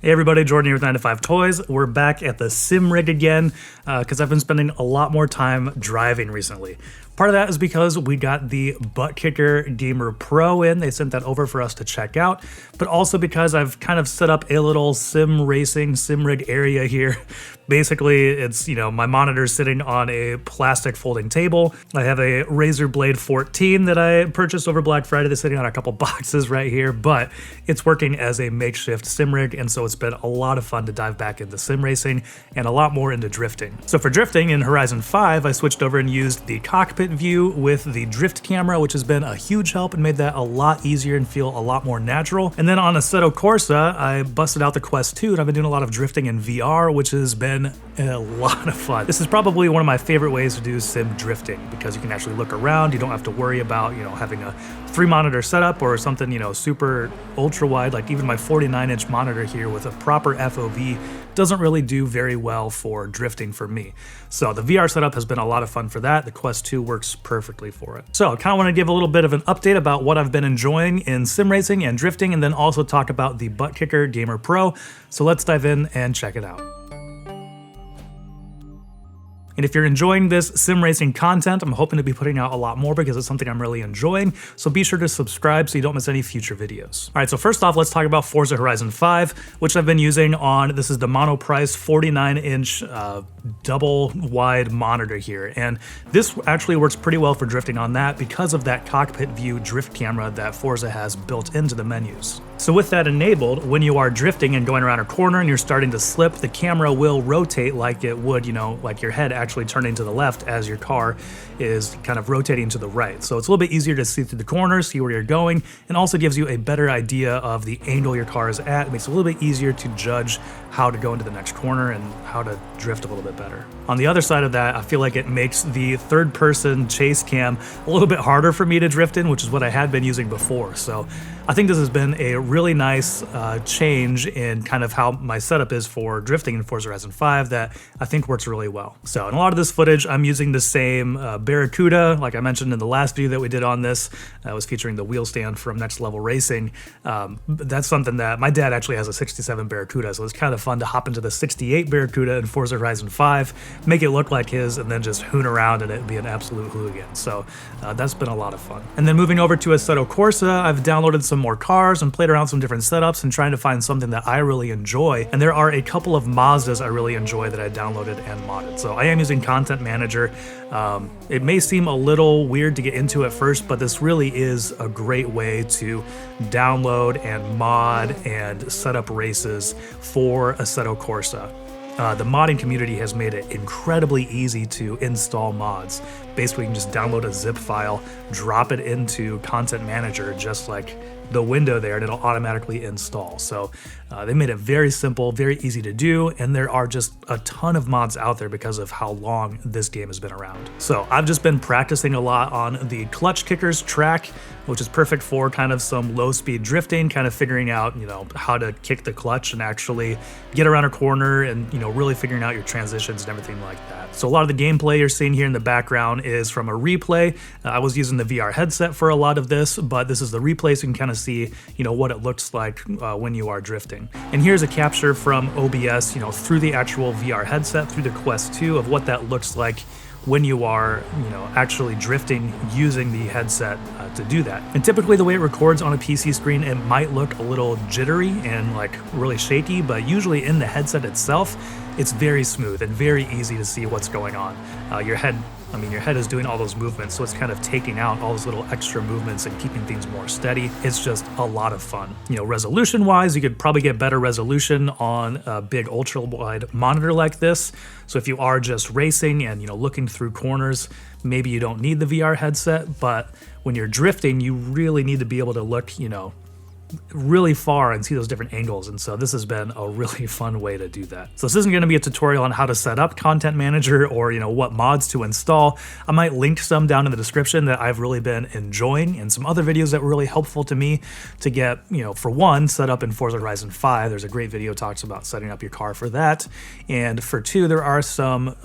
Hey everybody, Jordan here with 9 to 5 Toys. We're back at the sim rig again because I've been spending a lot more time driving recently. Part of that is because we got the Buttkicker Gamer Pro in. They sent that over for us to check out, but also because I've kind of set up a little sim rig area here. Basically, it's, my monitor's sitting on a plastic folding table. I have a Razer Blade 14 that I purchased over Black Friday that's sitting on a couple boxes right here, but it's working as a makeshift sim rig, and so it's been a lot of fun to dive back into sim racing and a lot more into drifting. So for drifting in Horizon 5, I switched over and used the cockpit view with the drift camera, which has been a huge help and made that a lot easier and feel a lot more natural. And then on Assetto Corsa, I busted out the Quest 2 and I've been doing a lot of drifting in VR, which has been a lot of fun. This is probably one of my favorite ways to do sim drifting because you can actually look around. You don't have to worry about, having a 3-monitor setup or something, super ultra wide. Like even my 49-inch monitor here with a proper FOV doesn't really do very well for drifting for me. So the VR setup has been a lot of fun for that. The Quest 2 works perfectly for it. So I kind of want to give a little bit of an update about what I've been enjoying in sim racing and drifting, and then also talk about the Buttkicker Gamer Pro. So let's dive in and check it out. And if you're enjoying this sim racing content, I'm hoping to be putting out a lot more because it's something I'm really enjoying. So be sure to subscribe so you don't miss any future videos. All right, so first off, let's talk about Forza Horizon 5, which I've been using on, this is the monoprice 49-inch double wide monitor here. And this actually works pretty well for drifting on that because of that cockpit view drift camera that Forza has built into the menus. So with that enabled, when you are drifting and going around a corner and you're starting to slip, the camera will rotate like it would, like your head actually turning to the left as your car is kind of rotating to the right. So it's a little bit easier to see through the corners, see where you're going, and also gives you a better idea of the angle your car is at. It makes it a little bit easier to judge how to go into the next corner and how to drift a little bit better. On the other side of that, I feel like it makes the third-person chase cam a little bit harder for me to drift in, which is what I had been using before. So I think this has been a really nice change in kind of how my setup is for drifting in Forza Horizon 5 that I think works really well. So in a lot of this footage, I'm using the same Barracuda, like I mentioned in the last video that we did on this. I was featuring the wheel stand from Next Level Racing. That's something that my dad actually has, a 67 Barracuda, so it's kind of fun to hop into the 68 Barracuda in Forza Horizon 5, make it look like his, and then just hoon around in it and be an absolute hooligan. So that's been a lot of fun. And then moving over to Assetto Corsa, I've downloaded some more cars and played around some different setups and trying to find something that I really enjoy. And there are a couple of Mazdas I really enjoy that I downloaded and modded. So I am using Content Manager. It may seem a little weird to get into at first, but this really is a great way to download and mod and set up races for Assetto Corsa. The modding community has made it incredibly easy to install mods. Basically, you can just download a zip file, drop it into Content Manager, just like the window there, and it'll automatically install. So they made it very simple, very easy to do, and there are just a ton of mods out there because of how long this game has been around. So I've just been practicing a lot on the clutch kickers track, which is perfect for kind of some low speed drifting, kind of figuring out, how to kick the clutch and actually get around a corner and, really figuring out your transitions and everything like that. So a lot of the gameplay you're seeing here in the background is from a replay. I was using the VR headset for a lot of this, but this is the replay, so you can kind of see, what it looks like when you are drifting. And here's a capture from OBS, through the actual VR headset, through the Quest 2, of what that looks like when you are, actually drifting using the headset to do that. And typically the way it records on a PC screen, it might look a little jittery and like really shaky, but usually in the headset itself, it's very smooth and very easy to see what's going on. Your head is doing all those movements, so it's kind of taking out all those little extra movements and keeping things more steady. It's just a lot of fun. Resolution-wise, you could probably get better resolution on a big ultra-wide monitor like this. So if you are just racing and, looking through corners, maybe you don't need the VR headset, but when you're drifting, you really need to be able to look, really far and see those different angles, and so this has been a really fun way to do that. So this isn't going to be a tutorial on how to set up Content Manager or what mods to install. I might link some down in the description that I've really been enjoying, and some other videos that were really helpful to me to get, for one, set up in Forza Horizon 5. There's a great video talks about setting up your car for that, and for two, there are some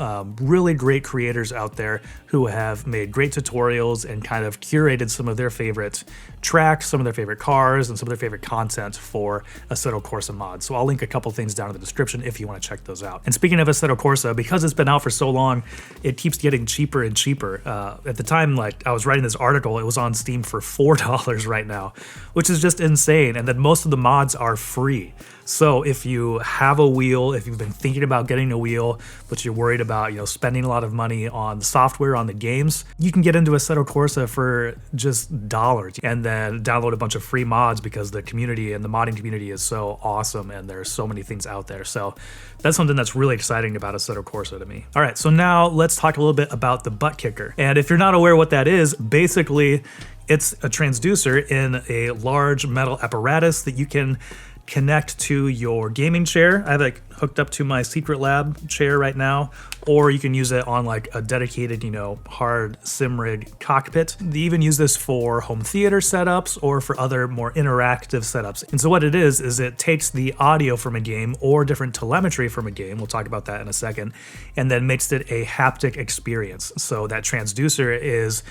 really great creators out there who have made great tutorials and kind of curated some of their favorite tracks, some of their favorite cars, and some of their other favorite content for Assetto Corsa mods. So I'll link a couple things down in the description if you want to check those out. And speaking of Assetto Corsa, because it's been out for so long, it keeps getting cheaper and cheaper. At the time, like I was writing this article, it was on Steam for $4 right now, which is just insane. And then most of the mods are free. So if you have a wheel, if you've been thinking about getting a wheel, but you're worried about, spending a lot of money on the software, on the games, you can get into Assetto Corsa for just dollars and then download a bunch of free mods because the community and the modding community is so awesome and there's so many things out there. So that's something that's really exciting about Assetto Corsa to me. All right, so now let's talk a little bit about the Buttkicker. And if you're not aware what that is, basically it's a transducer in a large metal apparatus that you can connect to your gaming chair. I have it hooked up to my secret lab chair right now, or you can use it on like a dedicated, hard sim rig cockpit. They even use this for home theater setups or for other more interactive setups. And so what it is it takes the audio from a game or different telemetry from a game, we'll talk about that in a second, and then makes it a haptic experience. So that transducer is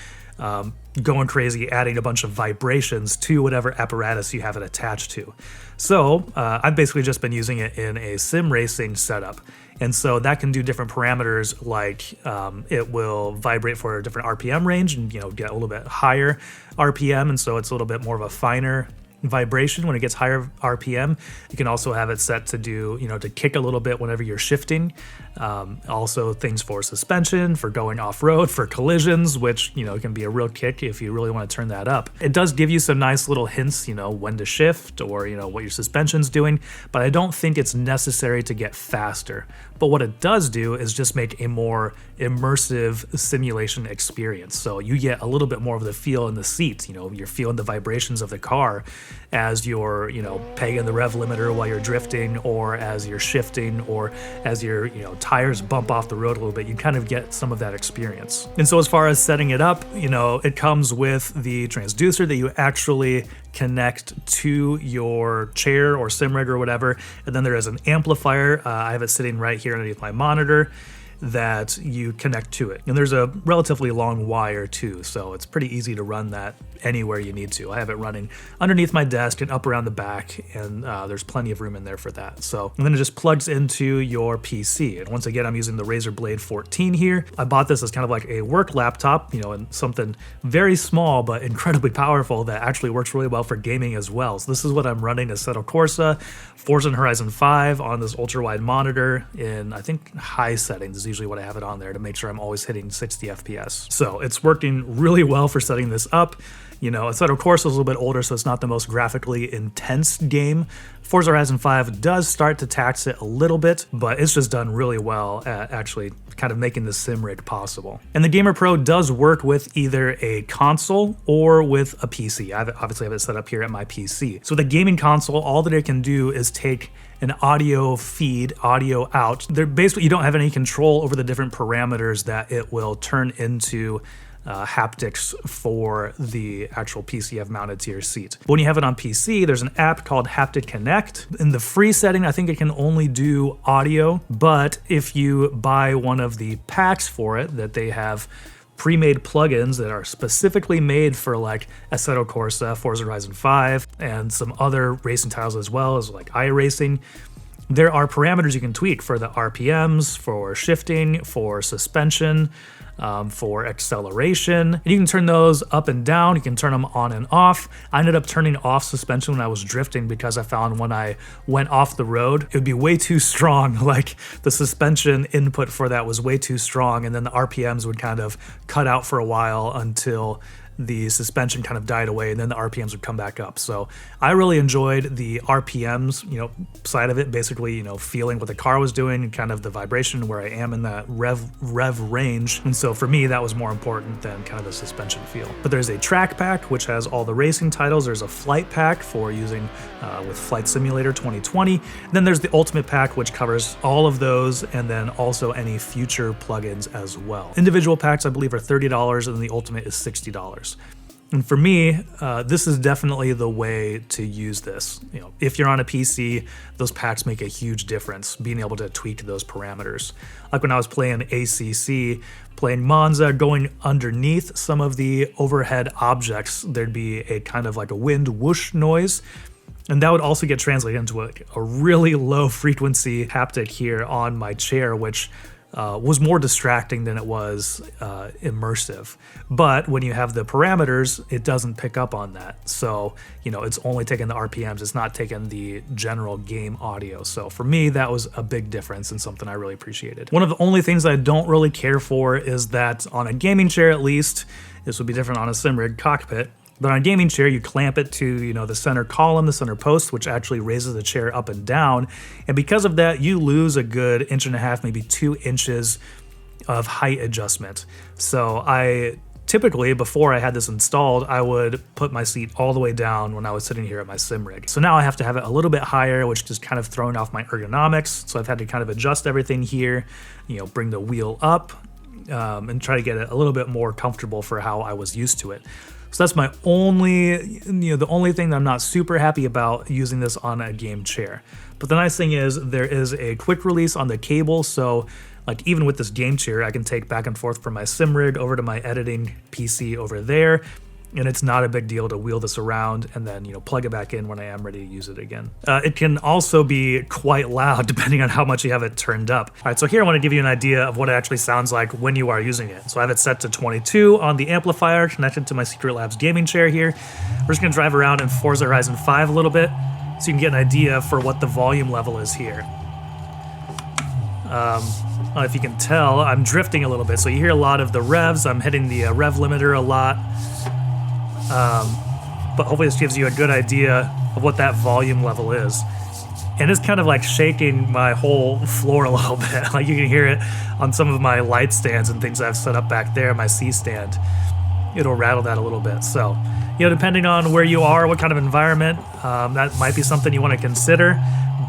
going crazy, adding a bunch of vibrations to whatever apparatus you have it attached to. So I've basically just been using it in a sim racing setup. And so that can do different parameters, like it will vibrate for a different RPM range and get a little bit higher RPM. And so it's a little bit more of a finer vibration when it gets higher RPM. You can also have it set to do, to kick a little bit whenever you're shifting. Also things for suspension, for going off-road, for collisions, which, can be a real kick if you really want to turn that up. It does give you some nice little hints, when to shift or, what your suspension's doing, but I don't think it's necessary to get faster. But what it does do is just make a more immersive simulation experience. So you get a little bit more of the feel in the seat, you're feeling the vibrations of the car as you're, pegging the rev limiter while you're drifting, or as you're shifting, or as your, tires bump off the road a little bit. You kind of get some of that experience. And so as far as setting it up, it comes with the transducer that you actually connect to your chair or sim rig or whatever. And then there is an amplifier. I have it sitting right here underneath my monitor that you connect to it. And there's a relatively long wire too, so it's pretty easy to run that anywhere you need to. I have it running underneath my desk and up around the back, and there's plenty of room in there for that. So, and then it just plugs into your PC. And once again, I'm using the Razer Blade 14 here. I bought this as kind of like a work laptop, and something very small but incredibly powerful that actually works really well for gaming as well. So this is what I'm running: Assetto Corsa, Forza Horizon 5 on this ultra-wide monitor in, I think, high settings is usually what I have it on there to make sure I'm always hitting 60 FPS. So it's working really well for setting this up. Assetto Corsa is a little bit older, so it's not the most graphically intense game. Forza Horizon 5 does start to tax it a little bit, but it's just done really well at actually kind of making the sim rig possible. And the Gamer Pro does work with either a console or with a PC. I obviously have it set up here at my PC. So the gaming console, all that it can do is take an audio feed, audio out. Basically, you don't have any control over the different parameters that it will turn into haptics for the actual PC you have mounted to your seat. But when you have it on PC, there's an app called Haptic Connect. In the free setting, I think it can only do audio, but if you buy one of the packs for it, that they have pre-made plugins that are specifically made for like Assetto Corsa, Forza Horizon 5, and some other racing titles as well as like iRacing, there are parameters you can tweak for the RPMs, for shifting, for suspension, for acceleration. And you can turn those up and down. You can turn them on and off. I ended up turning off suspension when I was drifting because I found when I went off the road, it would be way too strong. Like the suspension input for that was way too strong. And then the RPMs would kind of cut out for a while until the suspension kind of died away, and then the RPMs would come back up. So I really enjoyed the RPMs, side of it, basically, feeling what the car was doing and kind of the vibration where I am in that rev range. And so for me, that was more important than kind of the suspension feel. But there's a track pack, which has all the racing titles. There's a flight pack for using with Flight Simulator 2020. And then there's the Ultimate pack, which covers all of those, and then also any future plugins as well. Individual packs, I believe, are $30, and then the Ultimate is $60. And for me, this is definitely the way to use this. If you're on a PC, those packs make a huge difference, being able to tweak those parameters. Like when I was playing ACC, playing Monza, going underneath some of the overhead objects, there'd be a kind of like a wind whoosh noise. And that would also get translated into a really low frequency haptic here on my chair, which was more distracting than it was immersive. But when you have the parameters, it doesn't pick up on that. So, you know, it's only taking the RPMs, it's not taking the general game audio. So for me, that was a big difference and something I really appreciated. One of the only things I don't really care for is that on a gaming chair, at least, this would be different on a sim rig cockpit, but on a gaming chair, you clamp it to, you know, the center column, the center post, which actually raises the chair up and down. And because of that, you lose a good 1.5 inches, maybe 2 inches of height adjustment. So I typically, before I had this installed, I would put my seat all the way down when I was sitting here at my sim rig. So now I have to have it a little bit higher, which is kind of throwing off my ergonomics. So I've had to kind of adjust everything here, you know, bring the wheel up and try to get it a little bit more comfortable for how I was used to it. So that's my only, the only thing that I'm not super happy about using this on a game chair. But the nice thing is there is a quick release on the cable. So like even with this game chair, I can take back and forth from my sim rig over to my editing PC over there. And it's not a big deal to wheel this around and then, plug it back in when I am ready to use it again. It can also be quite loud depending on how much you have it turned up. All right, so here I want to give you an idea of what it actually sounds like when you are using it. So I have it set to 22 on the amplifier connected to my Secret Labs gaming chair here. We're just gonna drive around in Forza Horizon 5 a little bit so you can get an idea for what the volume level is here. I don't know if you can tell, I'm drifting a little bit. So you hear a lot of the revs. I'm hitting the rev limiter a lot. But hopefully this gives you a good idea of what that volume level is. And it's kind of like shaking my whole floor a little bit. Like you can hear it on some of my light stands and things I've set up back there, my C stand. It'll rattle that a little bit. So, depending on where you are, what kind of environment, that might be something you want to consider.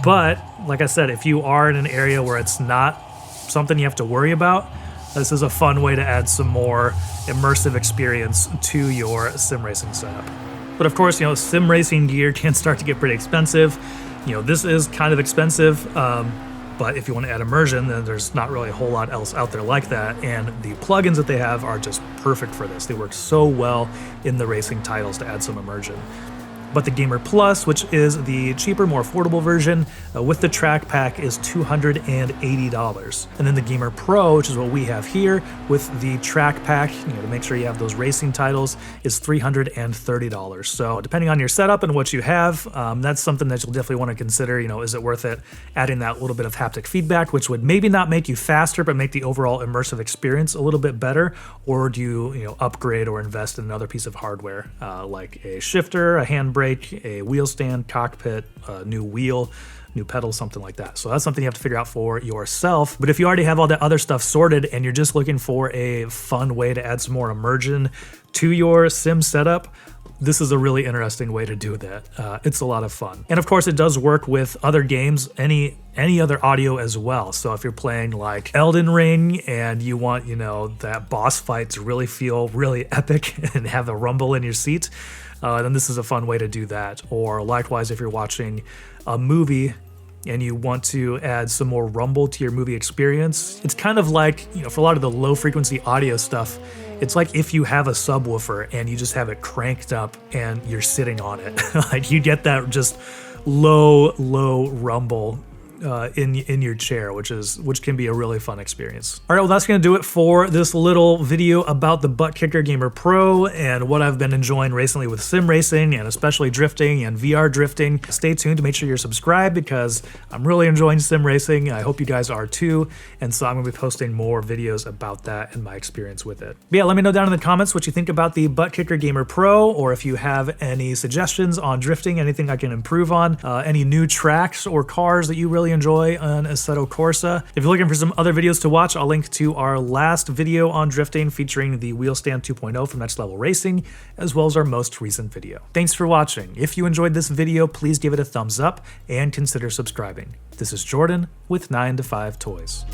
But like I said, if you are in an area where it's not something you have to worry about, this is a fun way to add some more immersive experience to your sim racing setup. But of course, sim racing gear can start to get pretty expensive. This is kind of expensive, but if you want to add immersion, then there's not really a whole lot else out there like that. And the plugins that they have are just perfect for this. They work so well in the racing titles to add some immersion. But the Gamer Plus, which is the cheaper, more affordable version, with the track pack is $280. And then the Gamer Pro, which is what we have here, with the track pack, to make sure you have those racing titles, is $330. So depending on your setup and what you have, that's something that you'll definitely want to consider. Is it worth it adding that little bit of haptic feedback, which would maybe not make you faster, but make the overall immersive experience a little bit better? Or do you, upgrade or invest in another piece of hardware, like a shifter, a handbrake, a wheel stand, cockpit, a new wheel, new pedals, something like that. So that's something you have to figure out for yourself. But if you already have all that other stuff sorted and you're just looking for a fun way to add some more immersion to your sim setup, this is a really interesting way to do that. It's a lot of fun. And of course, it does work with other games, any other audio as well. So if you're playing like Elden Ring and you want, that boss fight to really feel really epic and have a rumble in your seat, then this is a fun way to do that. Or likewise, if you're watching a movie and you want to add some more rumble to your movie experience, it's kind of like, for a lot of the low frequency audio stuff, it's like if you have a subwoofer and you just have it cranked up and you're sitting on it. Like you get that just low rumble in your chair, which can be a really fun experience. All right, well, that's gonna do it for this little video about the Buttkicker Gamer Pro and what I've been enjoying recently with sim racing and especially drifting and VR drifting. Stay tuned to make sure you're subscribed because I'm really enjoying sim racing. I hope you guys are too. And so I'm gonna be posting more videos about that and my experience with it. But yeah, let me know down in the comments what you think about the Buttkicker Gamer Pro, or if you have any suggestions on drifting, anything I can improve on, any new tracks or cars that you really enjoy on Assetto Corsa. If you're looking for some other videos to watch, I'll link to our last video on drifting featuring the Wheel Stand 2.0 from Next Level Racing, as well as our most recent video. Thanks for watching. If you enjoyed this video, please give it a thumbs up and consider subscribing. This is Jordan with 9 to 5 Toys.